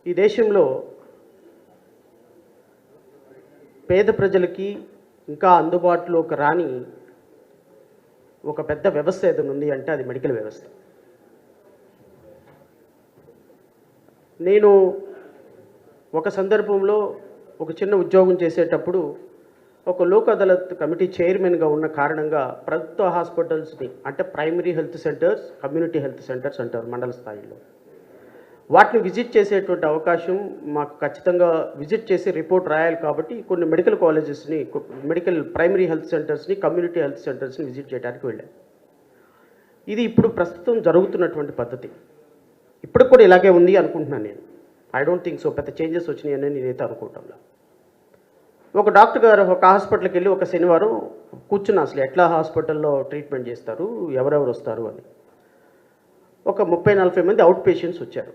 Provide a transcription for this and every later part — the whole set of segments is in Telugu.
ఈ దేశంలో పేద ప్రజలకి ఇంకా అందుబాటులోకి రాని ఒక పెద్ద వ్యవస్థ ఏదైనా ఉంది అంటే అది మెడికల్ వ్యవస్థ. నేను ఒక సందర్భంలో ఒక చిన్న ఉద్యోగం చేసేటప్పుడు ఒక లోక్ అదాలత్ కమిటీ చైర్మన్గా ఉన్న కారణంగా ప్రభుత్వ హాస్పిటల్స్ని అంటే primary health centres, community health centres అంటారు మండల స్థాయిలో, వాటిని విజిట్ చేసేటువంటి అవకాశం మాకు ఖచ్చితంగా విజిట్ చేసి రిపోర్ట్ రాయాలి. కాబట్టి కొన్ని మెడికల్ కాలేజెస్ని, మెడికల్ ప్రైమరీ హెల్త్ సెంటర్స్ని, కమ్యూనిటీ హెల్త్ సెంటర్స్ని విజిట్ చేయడానికి వెళ్ళాను. ఇది ఇప్పుడు ప్రస్తుతం జరుగుతున్నటువంటి పద్ధతి. ఇప్పుడు కూడా ఇలాగే ఉంది అనుకుంటున్నాను నేను. ఐ డోంట్ థింక్ సో, పెద్ద చేంజెస్ వచ్చినాయని నేనైతే అనుకుంటాను. ఒక డాక్టర్ గారు ఒక హాస్పిటల్కి వెళ్ళి ఒక శనివారం కూర్చున్నా, అసలు ఎట్లా హాస్పిటల్లో ట్రీట్మెంట్ చేస్తారు, ఎవరెవరు వస్తారు అని. ఒక 30-40 మంది అవుట్ పేషెంట్స్ వచ్చారు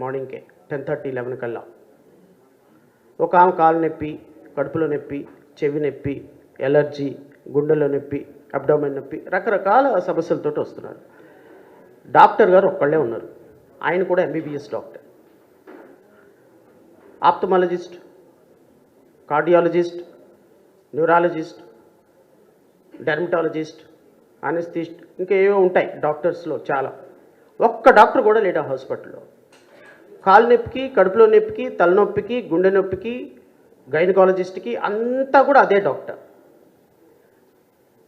మార్నింగ్కే 10:30, 11 కల్లా. ఒక ఆమె కాలు నొప్పి, కడుపులో నొప్పి, చెవి నొప్పి, ఎలర్జీ, గుండెలో నొప్పి, అబ్డామిన్ నొప్పి, రకరకాల సమస్యలతో వస్తున్నారు. డాక్టర్ గారు ఒక్కళ్ళే ఉన్నారు. ఆయన కూడా MBBS doctor. Ophthalmologist, cardiologist, neurologist, dermatologist, anaesthetist, ఇంకా ఏవో ఉంటాయి డాక్టర్స్లో చాలా. ఒక్క డాక్టర్ కూడా లేడు ఆ హాస్పిటల్లో. కాలు నొప్పికి, కడుపులో నొప్పికి, తలనొప్పికి, గుండె నొప్పికి, గైనకాలజిస్ట్కి అంతా కూడా అదే డాక్టర్.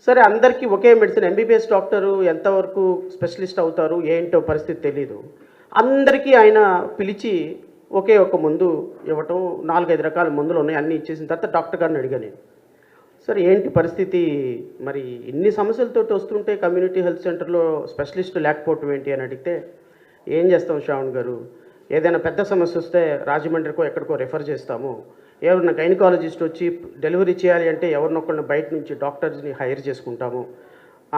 సరే, అందరికీ ఒకే మెడిసిన్. ఎంబీబీఎస్ డాక్టరు ఎంతవరకు స్పెషలిస్ట్ అవుతారు ఏంటో పరిస్థితి తెలీదు. అందరికీ ఆయన పిలిచి ఒకే ఒక మందు ఇవ్వటం, 4-5 రకాల మందులు ఉన్నాయి, అన్నీ ఇచ్చేసిన తర్వాత డాక్టర్ గారిని అడిగాను నేను. సరే, ఏంటి పరిస్థితి, మరి ఇన్ని సమస్యలతో వస్తుంటే కమ్యూనిటీ హెల్త్ సెంటర్లో స్పెషలిస్ట్ లేకపోవటం ఏంటి అని అడిగితే, ఏం చేస్తాం శ్రావణ్ గారు, ఏదైనా పెద్ద సమస్య వస్తే రాజమండ్రికో ఎక్కడికో రెఫర్ చేస్తాము. ఎవరిన గైనకాలజిస్ట్ వచ్చి డెలివరీ చేయాలి అంటే ఎవరినొక్కరిని బయట నుంచి డాక్టర్స్ని హైర్ చేసుకుంటాము,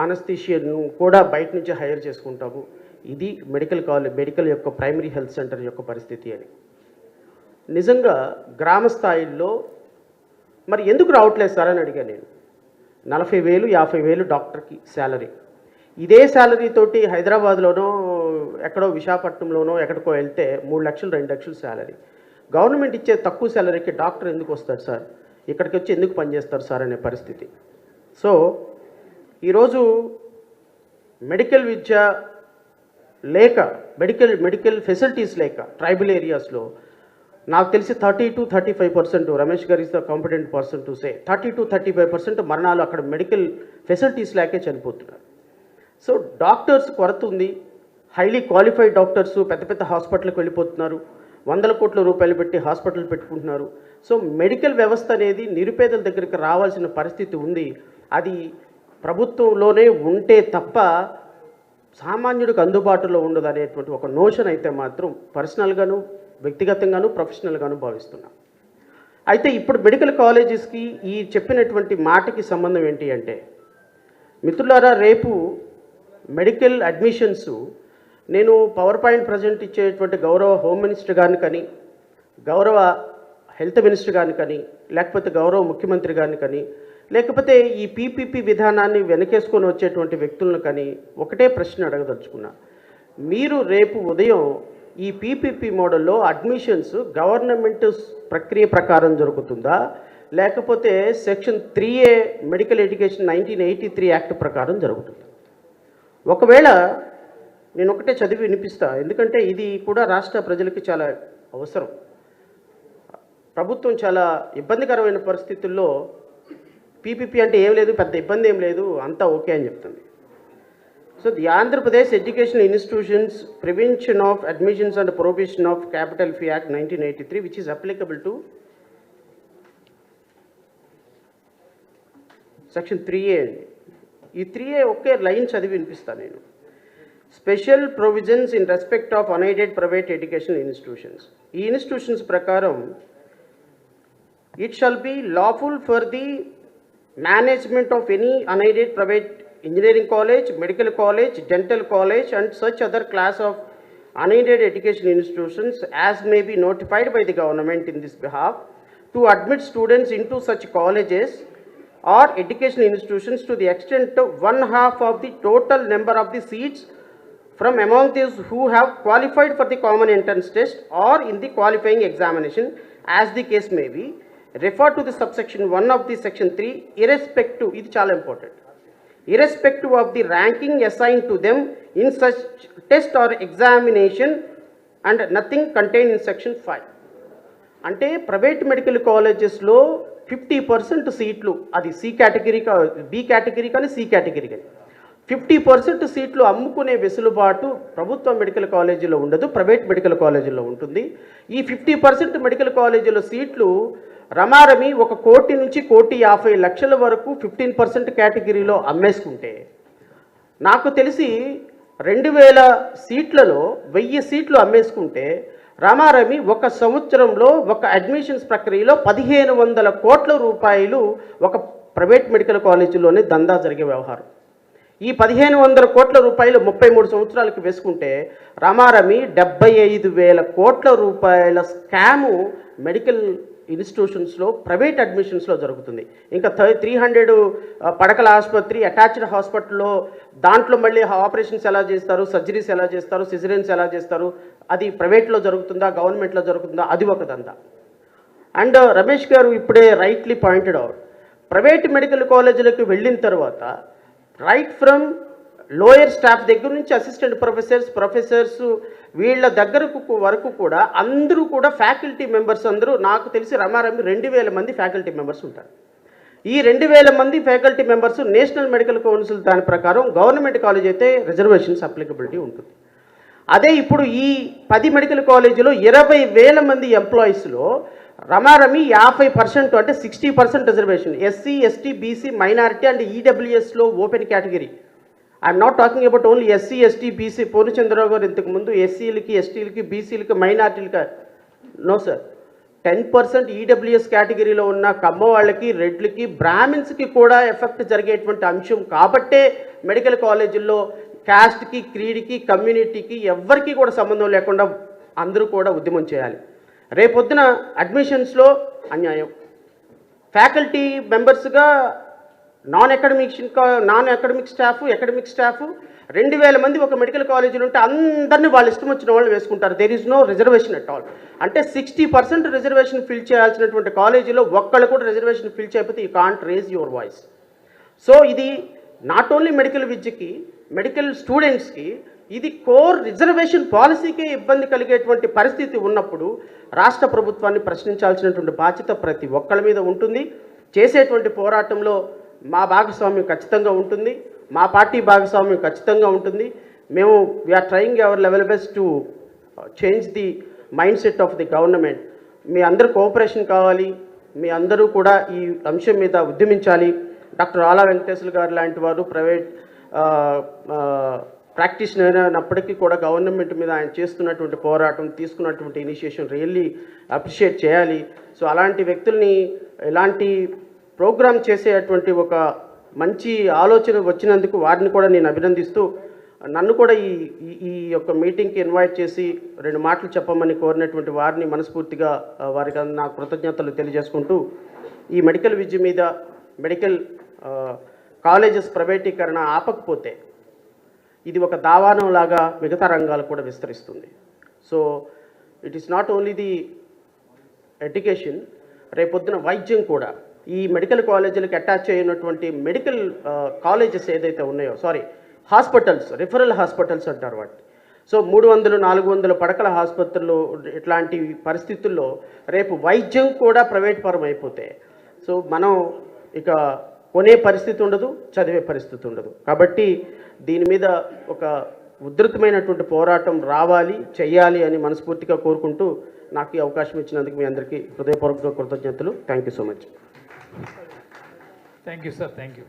ఆనస్థీషియన్ కూడా బయట నుంచి హైర్ చేసుకుంటాము. ఇది మెడికల్ యొక్క ప్రైమరీ హెల్త్ సెంటర్ యొక్క పరిస్థితి అని. నిజంగా గ్రామ స్థాయిల్లో మరి ఎందుకు రావట్లేదు సార్ అని అడిగాను నేను. 40,000, 50,000 డాక్టర్కి శాలరీ. ఇదే శాలరీతోటి హైదరాబాద్లోనో ఎక్కడో విశాఖపట్నంలోనో ఎక్కడికో వెళ్తే 3 లక్షలు, 2 లక్షలు శాలరీ. గవర్నమెంట్ ఇచ్చే తక్కువ శాలరీకి డాక్టర్ ఎందుకు వస్తాడు సార్, ఇక్కడికి వచ్చి ఎందుకు పనిచేస్తారు సార్ అనే పరిస్థితి. సో ఈరోజు మెడికల్ విద్య లేక, మెడికల్ ఫెసిలిటీస్ లేక ట్రైబల్ ఏరియాస్లో నాకు తెలిసి 30-35%, రమేష్ గారు is the competent person to say, 30-35% మరణాలు అక్కడ మెడికల్ ఫెసిలిటీస్ లేకే చనిపోతున్నారు. సో డాక్టర్స్ కొరత ఉంది. హైలీ క్వాలిఫైడ్ డాక్టర్స్ పెద్ద పెద్ద హాస్పిటల్కి వెళ్ళిపోతున్నారు, 100 కోట్ల రూపాయలు పెట్టి హాస్పిటల్ పెట్టుకుంటున్నారు. సో మెడికల్ వ్యవస్థ అనేది నిరుపేదల దగ్గరికి రావాల్సిన పరిస్థితి ఉంది. అది ప్రభుత్వంలోనే ఉంటే తప్ప సామాన్యుడికి అందుబాటులో ఉండదు అనేటువంటి ఒక నోషన్ అయితే మాత్రం పర్సనల్గాను, వ్యక్తిగతంగాను, ప్రొఫెషనల్గాను భావిస్తున్నాం. అయితే ఇప్పుడు మెడికల్ కాలేజెస్కి ఈ చెప్పినటువంటి మాటకి సంబంధం ఏంటి అంటే, మిత్రులారా, రేపు మెడికల్ అడ్మిషన్స్ నేను పవర్ పాయింట్ ప్రజెంట్ ఇచ్చేటువంటి గౌరవ హోమ్ మినిస్టర్ గారిని కానీ, గౌరవ హెల్త్ మినిస్టర్ గారిని కానీ, లేకపోతే గౌరవ ముఖ్యమంత్రి గారిని కానీ, లేకపోతే ఈ పీపీపీ విధానాన్ని వెనకేసుకొని వచ్చేటువంటి వ్యక్తులను కానీ ఒకటే ప్రశ్న అడగదలుచుకున్నా. మీరు రేపు ఉదయం ఈ పీపీపీ మోడల్లో అడ్మిషన్స్ గవర్నమెంట్ ప్రక్రియ ప్రకారం జరుగుతుందా, లేకపోతే section 3A medical education 1983 act ప్రకారం జరుగుతుందా? ఒకవేళ నేను ఒకటే చదివి వినిపిస్తా, ఎందుకంటే ఇది కూడా రాష్ట్ర ప్రజలకి చాలా అవసరం. ప్రభుత్వం చాలా ఇబ్బందికరమైన పరిస్థితుల్లో పీపీపీ అంటే ఏం లేదు, పెద్ద ఇబ్బంది ఏం లేదు, అంతా ఓకే అని చెప్తుంది. So the Andhra Pradesh educational institutions prevention of admissions and prohibition of capital fee act 1983 which is applicable to section 3A. ఈ 3A ఒకే లైన్ చదివి వినిపిస్తాను నేను. Special provisions in respect of unaided private educational institutions. ఈ ఇన్స్టిట్యూషన్స్ ప్రకారం it shall be lawful for the management of any unaided private engineering college, medical college, dental college and such other class of unaided education institutions as may be notified by the government in this behalf to admit students into such colleges or educational institutions to the extent of 1/2 of the total number of the seats from among those who have qualified for the common entrance test or in the qualifying examination, as the case may be, refer to the subsection 1 of the section 3, irrespective, ఇది చాలా important, irrespective of the ranking assigned to them in such test or examination and nothing contained in section 5. అంటే ప్రైవేట్ మెడికల్ కాలేజెస్లో 50% సీట్లు, అది సి కేటగిరీ బి కేటగిరీ కానీ సి కేటగిరీ కానీ 50% సీట్లు అమ్ముకునే వెసులుబాటు ప్రభుత్వ మెడికల్ కాలేజీలో ఉండదు, ప్రైవేట్ మెడికల్ కాలేజీలో ఉంటుంది. ఈ 50% మెడికల్ కాలేజీలో సీట్లు రమారమి 1 కోటి నుంచి 1,50,00,000 వరకు 15% కేటగిరీలో అమ్మేసుకుంటే, నాకు తెలిసి 2,000 సీట్లలో 1000 సీట్లు అమ్మేసుకుంటే రమారమి 1 సంవత్సరంలో ఒక అడ్మిషన్స్ ప్రక్రియలో 1,500 కోట్ల రూపాయలు ఒక ప్రైవేట్ మెడికల్ కాలేజీలోనే దందా జరిగే వ్యవహారం. ఈ 1,500 కోట్ల రూపాయలు 33 సంవత్సరాలకి వేసుకుంటే రమారమి 75,000 కోట్ల రూపాయల స్కాము మెడికల్ ఇన్స్టిట్యూషన్స్లో ప్రైవేట్ అడ్మిషన్స్లో జరుగుతుంది. ఇంకా 300 పడకల ఆసుపత్రి, అటాచ్డ్ హాస్పిటల్లో దాంట్లో మళ్ళీ ఆపరేషన్స్ ఎలా చేస్తారు, సర్జరీస్ ఎలా చేస్తారు, సిజరియన్స్ ఎలా చేస్తారు, అది ప్రైవేట్లో జరుగుతుందా గవర్నమెంట్లో జరుగుతుందా, అది ఒక దందా. అండ్ రమేష్ గారు ఇప్పుడే rightly pointed out, private medical కాలేజీలకు వెళ్ళిన తర్వాత రైట్ ఫ్రమ్ లోయర్ స్టాఫ్ దగ్గర నుంచి అసిస్టెంట్ ప్రొఫెసర్స్ వీళ్ళ దగ్గరకు వరకు కూడా అందరూ కూడా ఫ్యాకల్టీ మెంబర్స్ అందరూ, నాకు తెలిసి రమారమి 2,000 మంది ఫ్యాకల్టీ మెంబర్స్ ఉంటారు. ఈ 2,000 మంది faculty members national medical council దాని ప్రకారం గవర్నమెంట్ కాలేజ్ అయితే రిజర్వేషన్స్ అప్లికబిలిటీ ఉంటుంది. అదే ఇప్పుడు ఈ 10 మెడికల్ కాలేజీలో 20,000 మంది ఎంప్లాయీస్లో రమారమి 50% అంటే 60% reservation, SC ST BC minority and ఈడబ్ల్యూఎస్లో open category. I'm not talking about only SC ST BC. Purnachandrarao garu ఇంతకుముందు ఎస్సీలకి ఎస్టీలకి బీసీలకి మైనారిటీలకి నో సార్, 10% ఈడబ్ల్యూఎస్ కేటగిరీలో ఉన్న కమ్మ వాళ్ళకి, రెడ్లకి, బ్రాహ్మిన్స్కి కూడా ఎఫెక్ట్ జరిగేటువంటి అంశం కాబట్టే మెడికల్ కాలేజీల్లో క్యాస్ట్కి, క్రీడ్కి, కమ్యూనిటీకి ఎవరికి కూడా సంబంధం లేకుండా అందరూ కూడా ఉద్యమం చేయాలి. రేపొద్దున అడ్మిషన్స్లో అన్యాయం, ఫ్యాకల్టీ మెంబర్స్గా non academic staff, academic staff 2,000 మంది ఒక మెడికల్ కాలేజీలో ఉంటే అందరినీ వాళ్ళు ఇష్టం వచ్చిన వాళ్ళు వేసుకుంటారు. There is no reservation at all. అంటే 60% రిజర్వేషన్ ఫిల్ చేయాల్సినటువంటి కాలేజీలో ఒక్కళ్ళు కూడా రిజర్వేషన్ ఫిల్ చేయకపోతే you can't raise your voice. So ఇది నాట్ ఓన్లీ మెడికల్ విద్యకి, మెడికల్ స్టూడెంట్స్కి, ఇది కోర్ రిజర్వేషన్ పాలసీకే ఇబ్బంది కలిగేటువంటి పరిస్థితి ఉన్నప్పుడు రాష్ట్ర ప్రభుత్వాన్ని ప్రశ్నించాల్సినటువంటి బాధ్యత ప్రతి ఒక్కళ్ళ మీద ఉంటుంది. చేసేటువంటి పోరాటంలో మా భాగస్వామ్యం ఖచ్చితంగా ఉంటుంది, మా పార్టీ భాగస్వామ్యం ఖచ్చితంగా ఉంటుంది. మేము we're trying our level best to change the mindset of the government. మీ అందరూ కోఆపరేషన్ కావాలి, మీ అందరూ కూడా ఈ అంశం మీద ఉద్యమించాలి. డాక్టర్ ఆలా వెంకటేశ్వర గారు లాంటి వారు ప్రైవేట్ ప్రాక్టీషనర్ అయినప్పటికీ కూడా గవర్నమెంట్ మీద ఆయన చేస్తున్నటువంటి పోరాటం, తీసుకున్నటువంటి ఇనిషియేషన్ రియల్లీ అప్రిషియేట్ చేయాలి. సో అలాంటి వ్యక్తుల్ని, ఇలాంటి ప్రోగ్రామ్ చేసేటువంటి ఒక మంచి ఆలోచన వచ్చినందుకు వారిని కూడా నేను అభినందిస్తూ, నన్ను కూడా ఈ యొక్క మీటింగ్కి ఇన్వైట్ చేసి 2 మాటలు చెప్పమని కోరినటువంటి వారిని మనస్ఫూర్తిగా వారికి నా కృతజ్ఞతలు తెలియజేసుకుంటూ, ఈ మెడికల్ విద్య మీద, మెడికల్ కాలేజెస్ ప్రైవేటీకరణ ఆపకపోతే ఇది ఒక దావానం లాగా మిగతా రంగాలు కూడా విస్తరిస్తుంది. So it is not only the education, రేపొద్దున వైద్యం కూడా ఈ మెడికల్ కాలేజీలకు అటాచ్ అయినటువంటి మెడికల్ కాలేజెస్ ఏదైతే ఉన్నాయో, హాస్పిటల్స్, రిఫరల్ హాస్పిటల్స్ అంటారు వాటి. సో 300-400 పడకల ఆసుపత్రులు, ఇట్లాంటి పరిస్థితుల్లో రేపు వైద్యం కూడా ప్రైవేట్ పరం అయిపోతే సో మనం ఇక కొనే పరిస్థితి ఉండదు, చదివే పరిస్థితి ఉండదు. కాబట్టి దీని మీద ఒక ఉధృతమైనటువంటి పోరాటం రావాలి, చెయ్యాలి అని మనస్ఫూర్తిగా కోరుకుంటూ నాకు ఈ అవకాశం ఇచ్చినందుకు మీ అందరికీ హృదయపూర్వక కృతజ్ఞతలు. Thank you so much. Thank you sir, thank you.